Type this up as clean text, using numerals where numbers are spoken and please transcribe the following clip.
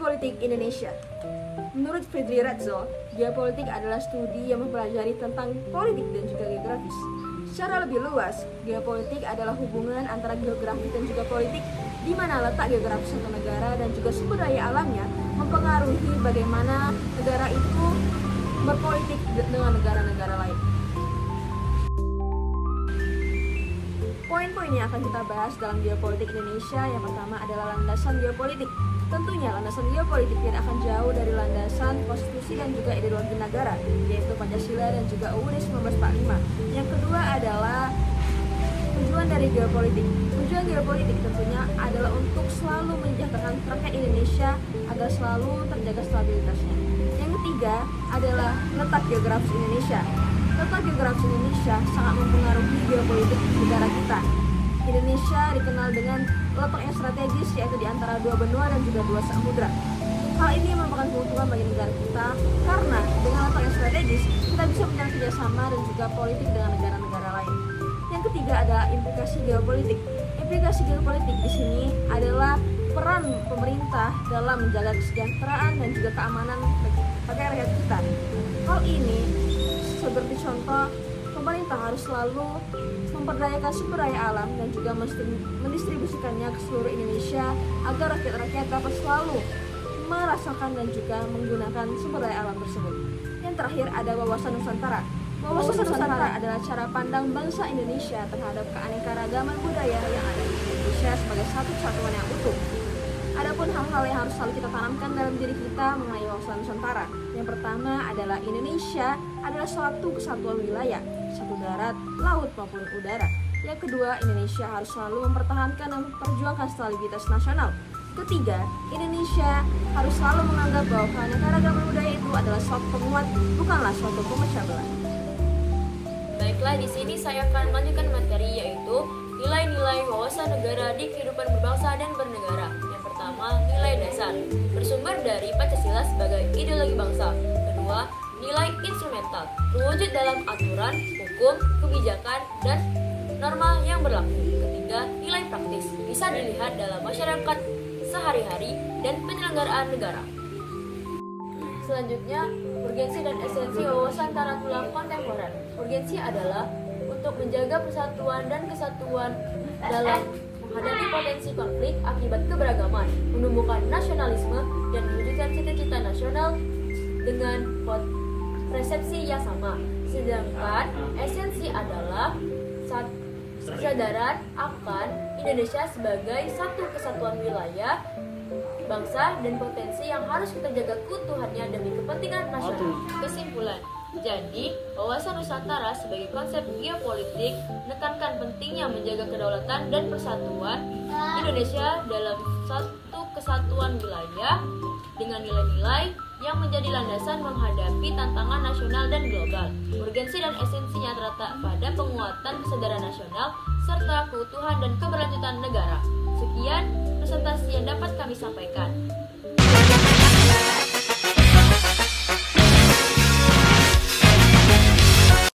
Geopolitik Indonesia. Menurut Fedri Razzo, geopolitik adalah studi yang mempelajari tentang politik dan juga geografis. Secara lebih luas, geopolitik adalah hubungan antara geografi dan juga politik, di mana letak geografis suatu negara dan juga sumber daya alamnya mempengaruhi bagaimana negara itu berpolitik dengan negara-negara lain. Poin-poin yang akan kita bahas dalam geopolitik Indonesia, yang pertama adalah landasan geopolitik. Tentunya landasan geopolitik tidak akan jauh dari landasan konstitusi dan juga ideologi negara, yaitu Pancasila dan juga UUD 1945. Yang kedua adalah tujuan dari geopolitik. Tujuan geopolitik tentunya adalah untuk selalu mensejahterakan rakyat Indonesia agar selalu terjaga stabilitasnya. Yang ketiga adalah letak geografis Indonesia. Letak geografis Indonesia sangat mempengaruhi geopolitik negara kita. Indonesia dikenal dengan letak yang strategis, yaitu di antara dua benua dan juga dua samudra. Hal ini merupakan keuntungan bagi negara kita karena dengan letak yang strategis kita bisa menjalin kerjasama dan juga politik dengan negara-negara lain. Yang ketiga adalah implikasi geopolitik. Implikasi geopolitik di sini adalah peran pemerintah dalam menjaga kesejahteraan dan juga keamanan bagi rakyat kita. Hal ini seperti contoh, pemerintah harus selalu memperdayakan sumber daya alam dan juga mendistribusikannya ke seluruh Indonesia agar rakyat-rakyat dapat selalu merasakan dan juga menggunakan sumber daya alam tersebut. Yang terakhir ada wawasan Nusantara. Wawasan Nusantara adalah cara pandang bangsa Indonesia terhadap keanekaragaman budaya yang ada di Indonesia sebagai satu kesatuan yang utuh. Adapun hal-hal yang harus selalu kita tanamkan dalam diri kita mengenai wawasan Nusantara. Yang pertama adalah Indonesia adalah suatu kesatuan wilayah, satu darat, laut maupun udara. Yang kedua, Indonesia harus selalu mempertahankan dan memperjuangkan stabilitas nasional. Ketiga, Indonesia harus selalu menganggap bahwa keanekaragaman budaya itu adalah suatu penguat, bukanlah suatu pemecah belah. Baiklah, di sini saya akan melanjutkan materi, yaitu nilai-nilai wawasan negara di kehidupan berbangsa dan bernegara. Yang pertama, nilai dasar, bersumber dari Pancasila sebagai ideologi bangsa. Kedua, nilai instrumental, terwujud dalam aturan, hukum, kebijakan, dan norma yang berlaku. Ketiga, nilai praktis, bisa dilihat dalam masyarakat sehari-hari dan penyelenggaraan negara. Selanjutnya, urgensi dan esensi wawasan tarantula kontemporer. Urgensi adalah untuk menjaga persatuan dan kesatuan dalam menghadapi potensi konflik akibat keberagaman, menumbuhkan nasionalisme, dan mewujudkan cita-cita nasional dengan persepsi yang sama. Sedangkan esensi adalah kesadaran akan Indonesia sebagai satu kesatuan wilayah, bangsa, dan potensi yang harus kita jaga keutuhannya demi kepentingan nasional. Kesimpulan, jadi wawasan Nusantara sebagai konsep geopolitik menekankan pentingnya menjaga kedaulatan dan persatuan Indonesia dalam satu kesatuan wilayah dengan nilai-nilai yang menjadi landasan menghadapi tantangan nasional dan global. Urgensi dan esensinya terletak pada penguatan kesadaran nasional serta keutuhan dan keberlanjutan negara. Sekian presentasi yang dapat kami sampaikan.